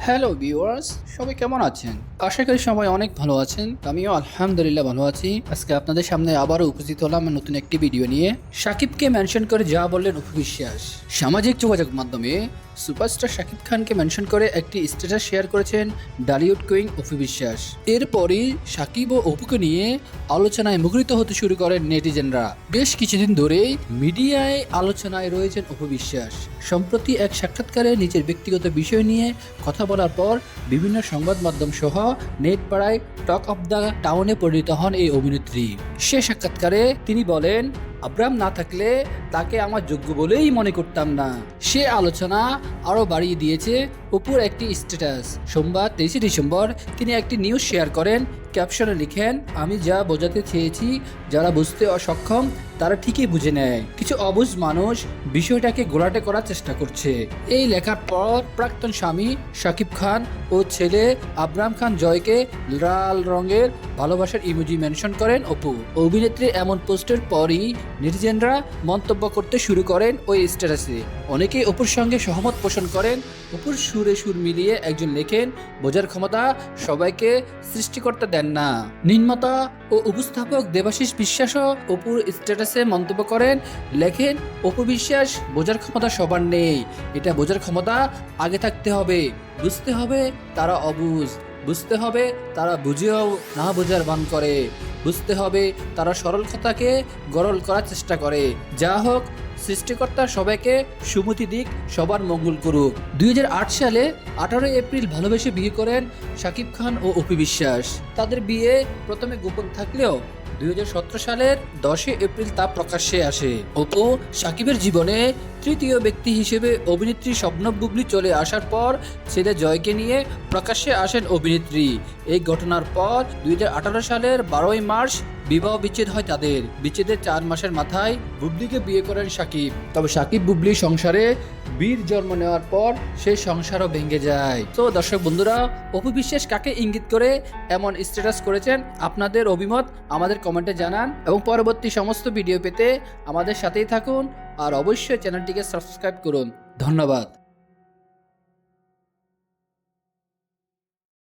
Hello viewers, সবাই কেমন আছেন? আশা করি সবাই অনেক ভালো আছেন। আমিও আলহামদুলিল্লাহ ভালো আছি। আজকে আপনাদের সামনে আবারও উপস্থিত হলাম নতুন একটি ভিডিও নিয়ে। শাকিবকে মেনশন করে যা বললেন অপু বিশ্বাস। সামাজিক যোগাযোগ মাধ্যমে সুপারস্টার শাকিব খানকে মেনশন করে একটি স্ট্যাটাস শেয়ার করেছেন ডালিউড কুইন অপু বিশ্বাস। এরপরই শাকিব ও অপুকে নিয়ে আলোচনায় মুখরিত হতে শুরু করেন নেটিজেনরা। বেশ কিছুদিন ধরেই মিডিয়ায় আলোচনায় রয়েছেন অপু বিশ্বাস। সম্প্রতি এক সাক্ষাৎকারে নিজের ব্যক্তিগত বিষয় নিয়ে কথা বলার পর বিভিন্ন সংবাদ মাধ্যম সহ নেট পাড়ায় টক অফ দ্য টাউনে পরিণত হন এই অভিনেত্রী। সে সাক্ষাৎকারে তিনি বলেন, আব্রাম না থাকলে তাকে আমার যোগ্য বলেই মনে করতাম না। সে আলোচনা আরও বাড়িয়ে দিয়েছে অপুর একটি স্ট্যাটাস। সোমবার 23 ডিসেম্বর তিনি একটি নিউজ শেয়ার করেন। ক্যাপশনে লিখেন, আমি যা বোঝাতে চেয়েছি যারা বুঝতে অসক্ষম তারা ঠিকই বুঝে নেয়। কিছু অবুঝ মানুষ বিষয়টাকে ঘোলাটে করার চেষ্টা করছে। এই লেখার পর প্রাক্তন স্বামী শাকিব খান ও ছেলে আব্রাম খান জয়কে লাল রঙের ভালোবাসার ইমোজি মেনশন করেন অপু। অভিনেত্রী এমন পোস্টের পরই নেটিজেনরা মন্তব্য করতে শুরু করেন ওই স্ট্যাটাসে। অনেকেই অপুর সঙ্গে সহমত পোষণ করেন। অপুর সুরে সুর মিলিয়ে একজন লেখেন, বোঝার ক্ষমতা সবাইকে সৃষ্টিকর্তা দেন না। নির্মাতা ও উপস্থাপক দেবাশিস বিশ্বাসও অপুর স্ট্যাটাসে মন্তব্য করেন, লেখেন, অপু বিশ্বাস, বোঝার ক্ষমতা সবার নেই। এটা বোঝার ক্ষমতা আগে থাকতে হবে। বুঝতে হবে তারা অবুঝ, বুঝতে হবে তারা বুঝেও না বোঝার ভান করে, বুঝতে হবে তারা সরল কথাকে গরল করার চেষ্টা করে। যা হোক, সৃষ্টিকর্তা সবাইকে সুমতি দিক, সবার মঙ্গল করুক। 2008 সালে 18 এপ্রিল ভালোবেসে বিয়ে করেন শাকিব খান ও অপু বিশ্বাস। তাদের বিয়ে প্রথমে গোপন থাকলেও 2017 সালের 10 এপ্রিল তা প্রকাশ্যে আসে। অপু শাকিবের জীবনে তৃতীয় ব্যক্তি হিসেবে অভিনেত্রী শবনম বুবলি চলে আসার পর ছেলে জয়কে নিয়ে প্রকাশ্যে আসেন অভিনেত্রী। এই ঘটনার পর 2018 সালের 12 মার্চ বিবাহ বিচ্ছেদ হয় তাদের। বিচ্ছেদের 4 মাসের মাথায় বুবলিকে বিয়ে করেন শাকিব। তবে শাকিব বুবলি সংসারে বীর জন্ম নেওয়ার পর সেই সংসারও ভেঙে যায়। তো দর্শক বন্ধুরা, অপু বিশ্বাস কাকে ইঙ্গিত করে এমন স্ট্যাটাস করেছেন, আপনাদের অভিমত আমাদের কমেন্টে জানান এবং পরবর্তী সমস্ত ভিডিও পেতে আমাদের সাথেই থাকুন আর অবশ্যই চ্যানেলটিকে সাবস্ক্রাইব করুন। ধন্যবাদ।